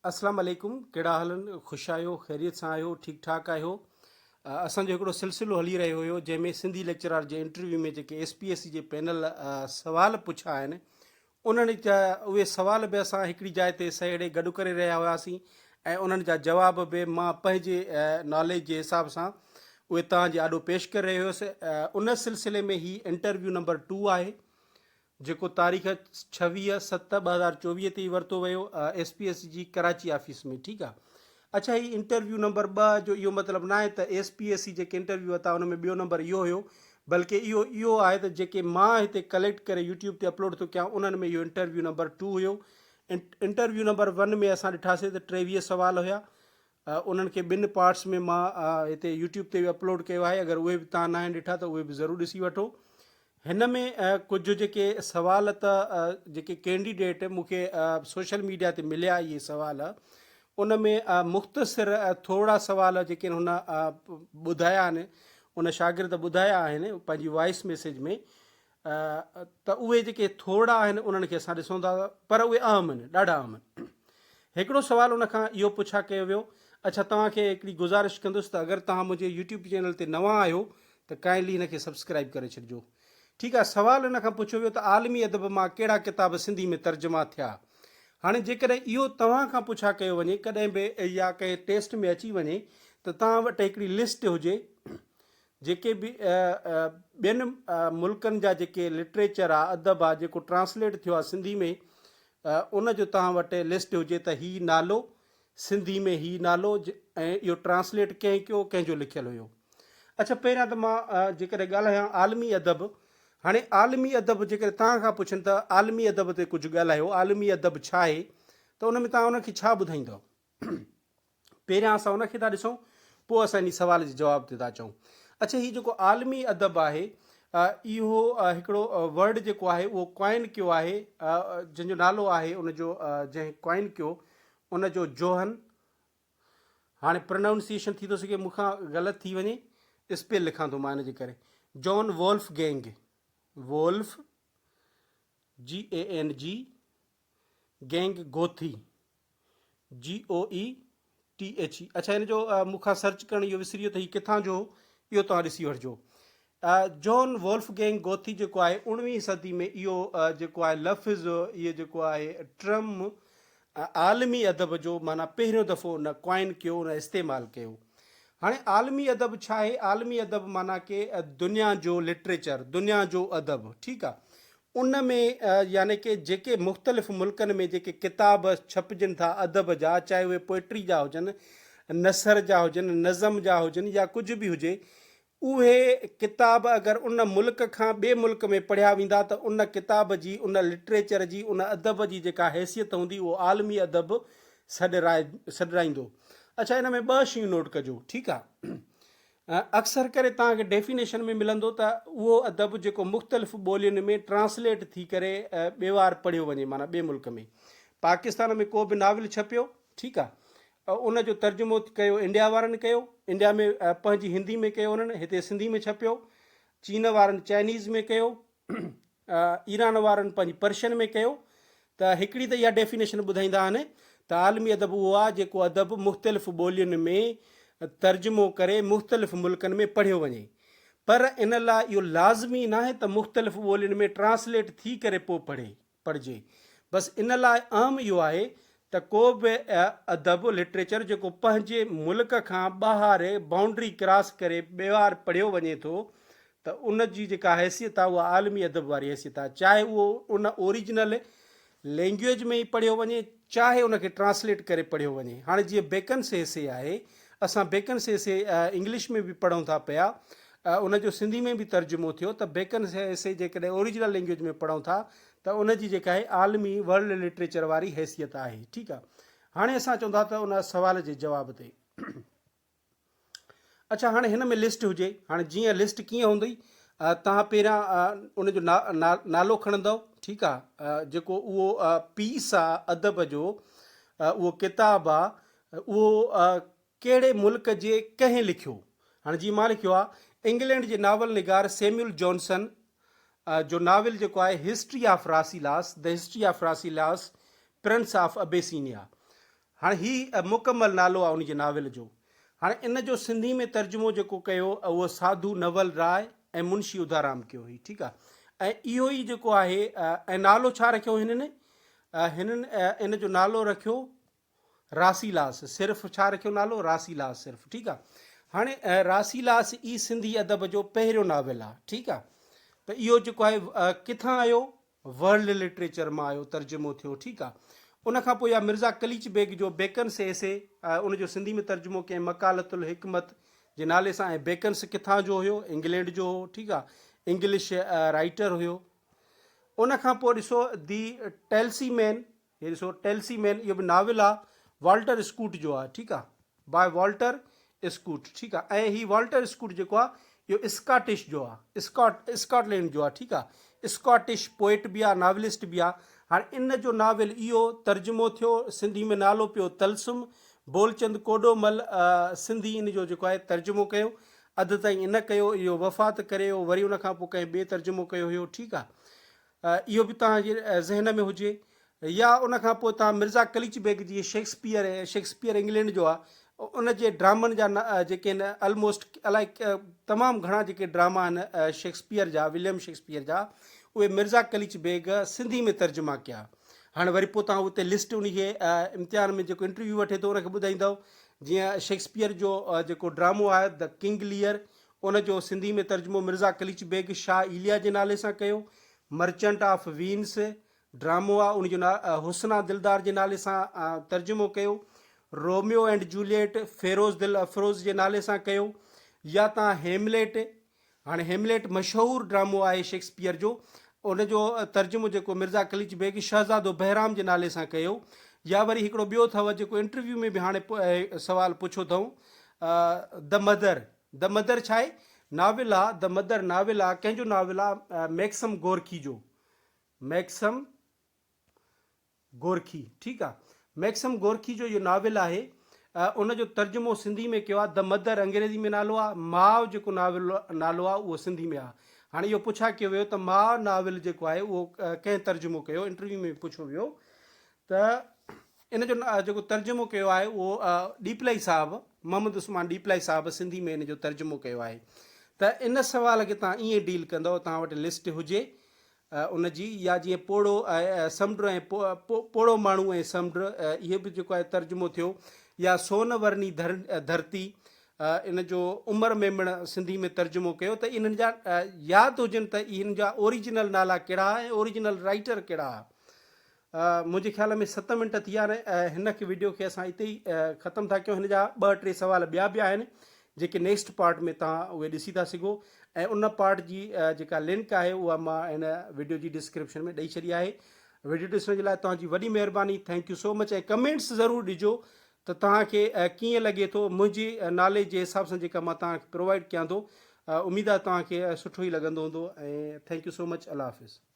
अस्सलाम वालेकुम। कहिड़ा हालनि? ख़ुशि आहियो? ख़ैरियत सां आहियो? ठीकु ठाकु आहियो? असांजो हिकिड़ो सिलसिलो हली रहियो हुयो जंहिंमें सिंधी लेक्चरार जे इंटरव्यू में जेके SPSC जे पैनल सवाल पुछा आहिनि उन्हनि जा उहे सवाल बि असां हिकिड़ी जाइ ते सहेड़े गॾु करे रहिया हुआसीं ऐं उन्हनि जा जवाब बि मां पंहिंजे नॉलेज जे हिसाब सां उहे तव्हांजे आॾो पेश करे रहियो हुयुसि। उन सिलसिले में ही इंटरव्यू नंबर 2 आहे जेको तारीख़ 26/7/2024 ते वरितो वियो SPSC जी कराची ऑफिस में। ठीकु आहे। अच्छा, ही इंटरव्यू नंबर 2 जो इहो मतिलबु न आहे त SPSC जेके इंटरव्यू वरिता हुन में ॿियो नंबर इहो हुयो, बल्कि इहो आहे त जेके मां हिते कलेक्ट करे यूट्यूब ते अपलोड थो कयां उन्हनि में इहो इंटरव्यू नंबर 2 हुयो। इंटरव्यू नंबर 1 में असां ॾिठासीं त 23 सवाल हुया। उन्हनि खे 2 पार्ट्स में मां हिते यूट्यूब ते बि अपलोड कयो आहे। अगरि उहे बि तव्हां न आहिनि ॾिठा त उहे बि ज़रूरु ॾिसी वठो। हिन में कुझु जेके सवाल त जेके कैंडिडेट मूंखे सोशल मीडिया ते मिलिया इहे सवाल, उन में मुख़्तसिर थोरा सवाल जेके हुन ॿुधाया आहिनि, उन शागिर्द ॿुधाया आहिनि पंहिंजी वॉइस मैसेज में, त उहे जेके थोरा आहिनि उन्हनि खे असां ॾिसूं था, पर उहे अहम आहिनि, ॾाढा अहम आहिनि। हिकिड़ो सुवाल उन खां इहो पुछा कयो वियो, अच्छा तव्हांखे हिकिड़ी गुज़ारिश कंदुसि त अगरि तव्हां मुंहिंजे यूट्यूब चैनल ते नवां आहियो त काइंडली हिन खे सब्सक्राइब करे छॾिजो। ठीकु आहे। सवाल हिन खां पुछियो वियो त आलमी अदब मां कहिड़ा किताब सिंधी में तर्जुमा थिया। हाणे जेकॾहिं इहो तव्हां खां पुछा कयो वञे कॾहिं बि या कंहिं टेस्ट में अची वञे त तव्हां वटि हिकिड़ी लिस्ट हुजे जेके बि ॿियनि मुल्कनि जा जेके लिटरेचर आहे, अदब आहे जेको ट्रांसलेट थियो आहे सिंधी में, उन जो तव्हां वटि लिस्ट हुजे त हीउ नालो सिंधी में हीउ नालो ऐं इहो ट्रांसलेट कंहिं कयो, कंहिंजो लिखियलु हुयो। अच्छा, पहिरियां त मां जेकॾहिं ॻाल्हायां आलमी अदब, हाणे आलमी अदब जेकॾहिं तव्हां खां पुछनि त आलमी अदब ते कुझु ॻाल्हायो, आलमी अदब छा आहे, त उन में तव्हां उनखे छा ॿुधाईंदव? पहिरियां असां उनखे था ॾिसूं, पोइ असां इन सवाल जे जवाब ते था अचूं। अच्छा, हीउ जेको आलमी अदब आहे इहो हिकिड़ो वर्ड जेको आहे उहो कॉइन कयो आहे, जंहिंजो नालो आहे उनजो जंहिं कॉइन कयो उनजो जोहन। हाणे प्रोनाउंसिएशन थी थो सघे मूंखां ग़लति थी वञे, स्पेल लिखां थो मां इन जे करे, John Wolfgang, Wolf GANG, gang Goethe GOETHE। अच्छा, हिन जो मूंखां सर्च करणु इहो विसरी वियो त हीउ किथां जो, इहो तव्हां ॾिसी वठिजो। जॉन वोल्फगैंग गोथी जेको आहे 19वीं सदी में इहो जेको आहे लफ़्ज़, इहो जेको आहे ट्रम आलमी अदब जो माना पहिरियों दफ़ो उन कॉइन कयो, उन इस्तेमालु कयो। हाणे आलमी अदब छा आहे? आलमी अदब माना के दुनिया जो लिटरेचर, दुनिया जो अदब। ठीकु आहे। उन में यानी कि जेके मुख़्तलिफ़ मुल्कनि में जेके किताब छपजनि था अदब जा, चाहे उहे पोइट्री जा हुजनि, नसर जा हुजनि, नज़म जा हुजनि या कुझु बि हुजे, उहे किताब अगरि उन मुल्क खां ॿिए मुल्क में पढ़िया वेंदा त उन किताब जी, उन लिटरेचर जी, उन अदब जी जेका हैसियत हूंदी उहो आलमी अदब सॾराईंदो। अच्छा, हिन में 2 शयूं नोट कजो। ठीकु आहे। अक्सर करे तव्हांखे डेफिनेशन में मिलंदो त उहो अदब जेको मुख़्तलिफ़ ॿोलियुनि में ट्रांसलेट थी करे ॿिए वार पढ़ियो वञे, माना ॿिए मुल्क में। पाकिस्तान में को बि नाविल छपियो, ठीकु आहे, उन जो तर्जुमो कयो इंडिया वारनि कयो, इंडिया में पंहिंजी हिंदी में कयो उन्हनि, हिते सिंधी में छपियो, चीन वारनि चाइनीज़ में कयो, ईरान वारनि पंहिंजी पर्शियन में कयो। त हिकिड़ी त इहा डेफिनेशन ॿुधाईंदा आहिनि त आलमी अदब उहो आहे जेको अदब मुख़्तलिफ़ ॿोलियुनि में तर्जुमो करे मुख़्तलिफ़ मुल्कनि में पढ़ियो वञे। पर इन लाइ इहो लाज़मी न आहे त मुख़्तलिफ़ ॿोलियुनि में ट्रांसलेट थी करे पोइ पढ़िजे। बसि इन लाइ अहम इहो आहे त को बि अदब लिटरेचर जेको पंहिंजे मुल्क खां ॿाहिरि बाउंड्री क्रॉस करे ॿिए वार पढ़ियो वञे थो त उन जी जेका हैसियत आहे उहा आलमी अदब वारी हैसियत आहे, चाहे उहो उन ओरिजिनल लैंग्वेज में ई पढ़ियो वञे, चाहे उनखे ट्रांसलेट करे पढ़ियो वञे। हाणे जीअं बेकन सेसे आहे, असां बेकन सेसे इंग्लिश में बि पढ़ूं था पिया, उनजो सिंधी में बि तर्जुमो थियो, त बेकन सेसे जेकॾहिं ओरिजिनल लैंग्वेज में पढ़ूं था त उनजी जेका आहे आलमी वर्ल्ड लिटरेचर वारी हैसियत आहे। ठीकु आहे। हाणे असां चवंदा त उन सवाल जे जवाब ते। अच्छा, हाणे हिन में लिस्ट हुजे, हाणे जीअं लिस्ट कीअं हूंदी, तव्हां पहिरियां उनजो नालो खणंदव। ठीकु आहे। जेको उहो पीस आहे अदब जो, उहो किताबु आहे, उहो कहिड़े मुल्क जे कंहिं लिखियो। हाणे जीअं मां लिखियो आहे, इंग्लैंड जे नावल निगार सैम्यूल जॉनसन जो नाविल जेको आहे history of Rasselas, the history of Rasselas, prince of Abyssinia. हाणे ही मुकमल नालो आहे उन जे नाविल जो। हाणे इन जो सिंधी में तर्जुमो जेको कयो उहो साधू नवल राय ऐं मुंशी उदाराम कयो हुई, ठीकु आहे। ऐं इहो ई जेको आहे ऐं नालो छा रखियो हिननि, इन जो नालो रखियो रासीलास, सिर्फ़ु छा रखियो नालो, रासीलास सिर्फ़ु, ठीकु आहे। हाणे रासीलास ई सिंधी अदब जो पहिरियों नाविल आहे, ठीकु आहे। त इहो जेको आहे किथां आयो, वर्ल्ड लिटरेचर मां आयो, तर्जुमो थियो, ठीकु आहे। उनखां पोइ या मिर्ज़ा कलीच बेग जो बेकन्स एसे, उनजो सिंधी में तर्जुमो कंहिं मकालतुल हिकमत जे नाले सां। ऐं बेकन्स किथां जो हुयो, इंग्लैंड जो हो, ठीकु आहे, इंग्लिश राइटर हुयो। उनखां पोइ ॾिसो दी टेल्सी मैन, हे ॾिसो टेल्सी मैन, इहो बि नाविल आहे, वॉल्टर स्कूट जो आहे, ठीकु आहे, बाय वॉल्टर स्कूट, ठीकु आहे। ऐं हीउ वॉल्टर स्कूट जेको आहे इहो स्कॉटिश जो आहे, स्कॉटलैंड जो आहे, ठीकु आहे, स्कॉटिश पोइट बि आहे, नावलिस्ट बि आहे। हाणे इन जो नाविल इहो तर्जुमो थियो, सिंधी में नालो पियो तलसुम, बोलचंद कोडोमल सिंधी इन जो जेको आहे तर्जुमो कयो, अधु ताईं इन कयो, इहो वफ़ात करे वियो, वरी उनखां पोइ कंहिं ॿिए तर्जुमो कयो हुयो, ठीकु आहे। इहो बि तव्हांजे ज़हन में हुजे। या उनखां पोइ तव्हां मिर्ज़ा कलीच बेग जी शेक्सपियर इंग्लैंड जो आहे, उन जे ड्रामनि जा जेके आहिनि ऑलमोस्ट अलाए तमामु घणा जेके ड्रामा आहिनि शेक्सपियर जा, विलियम शेक्सपियर जा, उहे मिर्ज़ा कलीच बेग सिंधी में तर्जुमा कया। हाणे वरी पोइ तव्हां उते लिस्ट उन खे इम्तिहान में जेको इंटरव्यू वठे थो उनखे ॿुधाईंदव। जीअं शेक्सपियर जो जेको ड्रामो आहे द किंग लियर, उन जो सिंधी में तर्जुमो मिर्ज़ा कलीच बेग शाह इलिया जे नाले सां कयो। मर्चेंट ऑफ वीन्स ड्रामो आहे, उनजो हुस्ना दिलदार जे नाले सां तर्जुमो कयो। रोमियो एंड जूलियट फेरोज़ दिल अफरोज़ जे नाले सां कयो। या तव्हां हेमलेट, हाणे हेमलेट मशहूरु ड्रामो आहे शेक्सपियर जो, उनजो तर्जुमो जेको मिर्ज़ा कलीच बेग शहज़ादो बहराम जे नाले सां कयो। या वरी हिकिड़ो ॿियो अथव जेको इंटरव्यू में बि हाणे सवाल पुछो अथऊं, द मदर। द मदर छा आहे, नाविल आहे, द मदर नाविल आहे, कंहिंजो नाविल आहे, मैक्सम गोरखी जो, मैक्सम गोरखी, ठीकु आहे। मैक्सम गोरखी जो इहो नाविल आहे, उनजो तर्जुमो सिंधी में कयो आहे द मदर, अंग्रेज़ी में नालो आहे, माउ जेको नाविल नालो आहे उहो सिंधी में आहे। हाणे इहो पुछा कयो वियो त माउ नाविल जेको आहे उहो कंहिं तर्जुमो कयो, इंटरव्यू में पुछो वियो त इन जो जेको तर्जुमो कयो आहे उहो डीपलाई साहब, मोहम्मद उस्मान डीपलाई साहब सिंधी में इन जो तर्जुमो कयो आहे। त इन सवाल खे तव्हां ईअं डील कंदव, तव्हां वटि लिस्ट हुजे उन जी, या जीअं पोड़ो समुंड ऐं पोड़ो माण्हू ऐं समुंड, इहो बि जेको आहे तर्जुमो थियो। या सोनवर्णी धरती, इन जो उमर मेमण सिंधी में तर्जुमो कयो। त इन्हनि जा यादि हुजनि त इन्हनि जा ओरिजिनल नाला कहिड़ा ऐं ओरिजिनल राइटर कहिड़ा हुआ। मुंहिंजे ख़्याल में 7 मिंट थी विया आहिनि। हिन खे वीडियो खे असां हिते ई ख़तमु था कयूं। हिन जा 2-3 सवाल ॿिया बि आहिनि जेके नेक्स्ट पार्ट में तव्हां उहे ॾिसी था सघो। ऐं उन पार्ट जी जेका लिंक आहे उहा मां हिन वीडियो जी डिस्क्रिप्शन में ॾेई छॾी आहे। वीडियो ॾिसण जे लाइ तव्हांजी वॾी महिरबानी, थैंक यू सो मच। ऐं कमेंट्स ज़रूरु ॾिजो त तव्हांखे कीअं लॻे थो, मुंहिंजी नॉलेज जे हिसाब सां जेका मां तव्हांखे प्रोवाइड कयां थो। उमेदु आहे तव्हांखे सुठो ई लॻंदो हूंदो। ऐं थैंक यू सो मच। अल्लाह हाफ़िज़।